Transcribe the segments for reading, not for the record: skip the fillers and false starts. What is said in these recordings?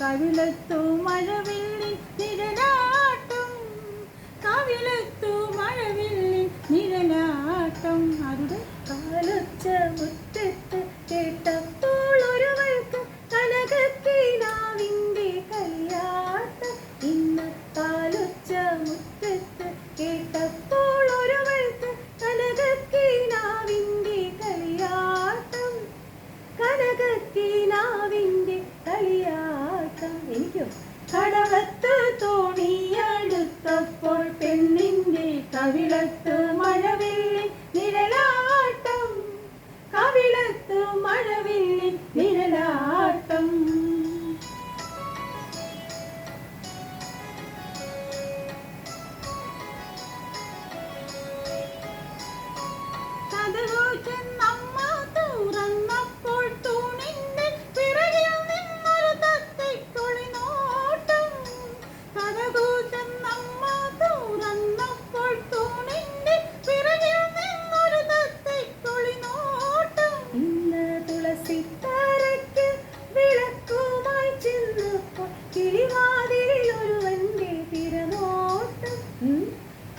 കവിളത്തു മഴവില്ലിൻ നിഴലാട്ടം, കവിളത്തു മഴവില്ലിൻ നിഴലാട്ടം. ആരുടെ കാലൊച്ച മുറ്റത്ത് കേട്ടപ്പോൾ ഒരുവൾക്ക് കനകക്കിനാവിൻ്റെ കളിയാട്ടം. ഇന്ന് കാലൊച്ച മുറ്റത്ത് കേട്ടപ്പോൾ ഒരുവൾക്ക് കനകക്കിനാവിൻ്റെ കളിയാട്ടം, കനകക്കിനാവിൻ്റെ കളിയാട്ടം. എനിക്കോ കടവത്ത് തോണിയടുത്തപ്പോൾ പെണ്ണിൻ്റെ കവിളത്ത് മഴവില്ലിൻ നിഴലാട്ടം, കവിളത്ത് മഴവില്ലിൻ നിഴലാട്ടം. കഥകു ചെന്നമ്മ തുറന്നപ്പോൾ തൂണിന്റെ പിറകിൽ നിന്നൊരു തത്തയ്ക്കൊളി നോട്ടം. കഥകു ചെന്നമ്മ തുറന്നപ്പോൾ തൂണിന്റെ പിറകിൽ നിന്നൊരു തത്തയ്ക്കൊളി നോട്ടം. ഇന്ന് തുളസിത്തറയ്ക്ക് വിളക്കുമായി ചെന്നപ്പോൾ കിളിവാതിലിൽ ഒരുവന്റെ തിരനോട്ടം,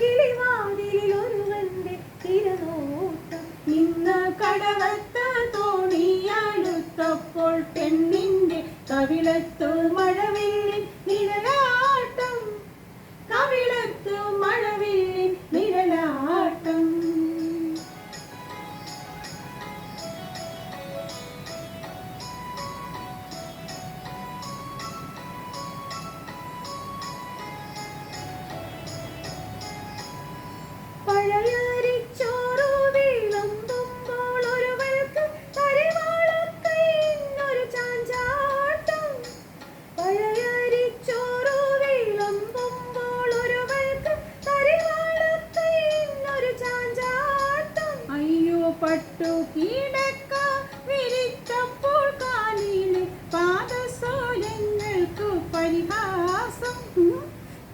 കിളിവാതിലിൽ ഒരുവന്റെ തിരനോട്ടം. ഇന്ന് കടവത്ത് തോണിയടുത്തപ്പോൾ പെണ്ണിന്റെ കവിളത്തു മഴവില്ലിൻ നിഴലാട്ടം, കവിളത്തു മഴവില്ലിൻ നിഴലാട്ടം. പഴയരിച്ചോറു വിളമ്പുമ്പോൾ ഒരുവൾക്ക് കരിവാളക്കൈന്നൊരു ചാഞ്ചാട്ടം, പഴയരിച്ചോറു വിളമ്പുമ്പോൾ ഒരുവൾക്ക് കരിവാളക്കൈന്നൊരു ചാഞ്ചാട്ടം. അയ്യോ പട്ടു കിടക്ക വിരിച്ചപ്പോൾ കാലിലെ പാദസോരങ്ങൾക്ക് പരിഹാസം,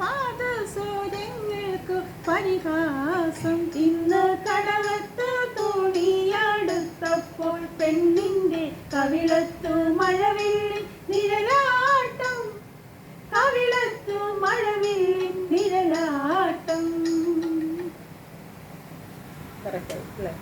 പാദസോരങ്ങൾക്ക് പരിഹാസം. ഇന്ന് കടവത്ത് തോണിയടുത്തപ്പോൾ പെണ്ണിന്റെ കവിളത്തു മഴവില്ലിൻ നിഴലാട്ടം, കവിളത്തു മഴവില്ലിൻ നിഴലാട്ടം. കറക്റ്റ് അല്ലേ?